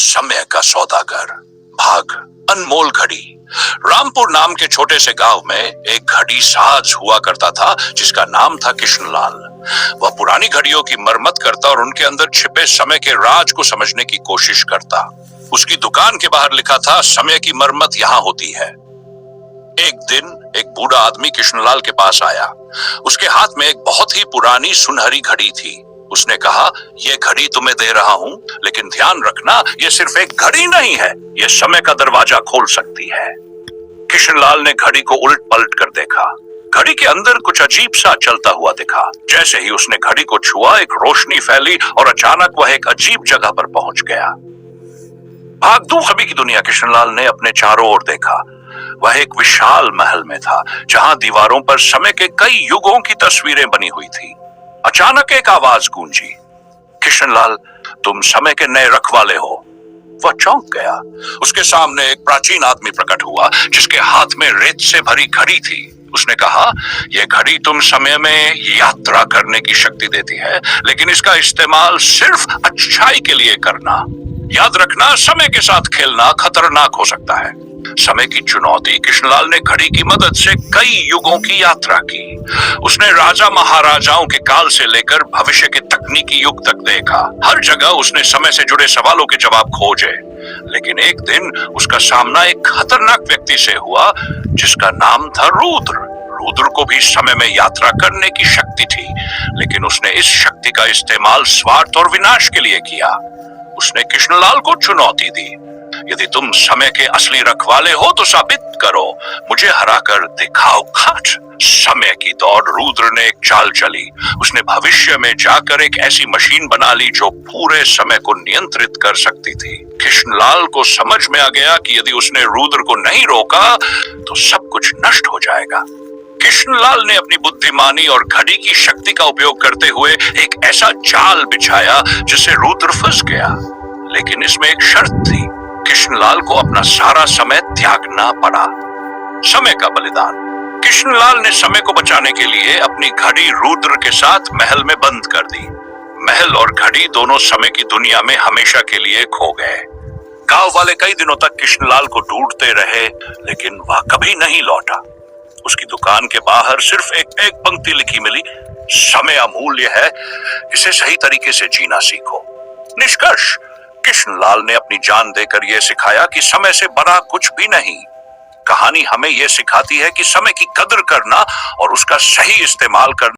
समय का सौदागर। भाग अनमोल घड़ी। रामपुर नाम के छोटे से गांव में एक घड़ी साज हुआ करता था जिसका नाम था कृष्णलाल। वह पुरानी घड़ियों की मरम्मत करता और उनके अंदर छिपे समय के राज को समझने की कोशिश करता। उसकी दुकान के बाहर लिखा था, समय की मरम्मत यहाँ होती है। एक दिन एक बूढ़ा आदमी कृष्णलाल के पास आया। उसके हाथ में एक बहुत ही पुरानी सुनहरी घड़ी थी। उसने कहा, यह घड़ी तुम्हें दे रहा हूं, लेकिन ध्यान रखना, यह सिर्फ एक घड़ी नहीं है, यह समय का दरवाजा खोल सकती है। कृष्णलाल ने घड़ी को उलट पलट कर देखा। घड़ी के अंदर कुछ अजीब सा चलता हुआ दिखा। जैसे ही उसने घड़ी को छुआ, एक रोशनी फैली और अचानक वह एक अजीब जगह पर पहुंच गया। भाग दो खबी की दुनिया। कृष्णलाल ने अपने चारों ओर देखा। वह एक विशाल महल में था, जहां दीवारों पर समय के कई युगों की तस्वीरें बनी हुई थी। अचानक एक आवाज गूंजी, कृष्णलाल, तुम समय के नए रखवाले हो। वह चौंक गया। उसके सामने एक प्राचीन आदमी प्रकट हुआ, जिसके हाथ में रेत से भरी घड़ी थी। उसने कहा, यह घड़ी तुम समय में यात्रा करने की शक्ति देती है, लेकिन इसका इस्तेमाल सिर्फ अच्छाई के लिए करना। याद रखना, समय के साथ खेलना खतरनाक हो सकता है। समय की चुनौती। कृष्णलाल ने घड़ी की मदद से कई युगों की यात्रा की। उसने राजा महाराजाओं के काल से लेकर भविष्य के तकनीकी युग तक देखा। हर जगह उसने समय से जुड़े सवालों के जवाब खोजे। लेकिन एक दिन उसका सामना एक खतरनाक व्यक्ति से हुआ, जिसका नाम था रुद्र। रुद्र को भी समय में यात्रा करने की शक्ति थी, लेकिन उसने इस शक्ति का इस्तेमाल स्वार्थ और विनाश के लिए किया। उसने कृष्णलाल को चुनौती दी, यदि तुम समय के असली रखवाले हो तो साबित करो, मुझे हराकर दिखाओ खाट। समय की दौड़। रुद्र ने एक चाल चली। उसने भविष्य में जाकर एक ऐसी मशीन बना ली जो पूरे समय को नियंत्रित कर सकती थी। कृष्णलाल को समझ में आ गया कि यदि उसने रुद्र को नहीं रोका तो सब कुछ नष्ट हो जाएगा। कृष्णलाल ने अपनी बुद्धिमानी और घड़ी की शक्ति का उपयोग करते हुए एक ऐसा जाल बिछाया जिससे रुद्र फंस गया। लेकिन इसमें एक शर्त थी, कृष्णलाल को अपना सारा समय त्यागना पड़ा। समय का बलिदान। कृष्णलाल ने समय को बचाने के लिए अपनी घड़ी रुद्र के साथ महल में बंद कर दी। महल और घड़ी दोनों समय की दुनिया में हमेशा के लिए खो गए। गांव वाले कई दिनों तक कृष्णलाल को ढूंढते रहे, लेकिन वह कभी नहीं लौटा। उसकी दुकान के बाहर सिर्फ एक पंक्ति लिखी मिली, समय अमूल्य है, इसे सही तरीके से जीना सीखो। निष्कर्ष, कृष्णलाल ने अपनी जान देकर यह सिखाया कि समय से बड़ा कुछ भी नहीं। कहानी हमें यह सिखाती है कि समय की कदर करना और उसका सही इस्तेमाल करना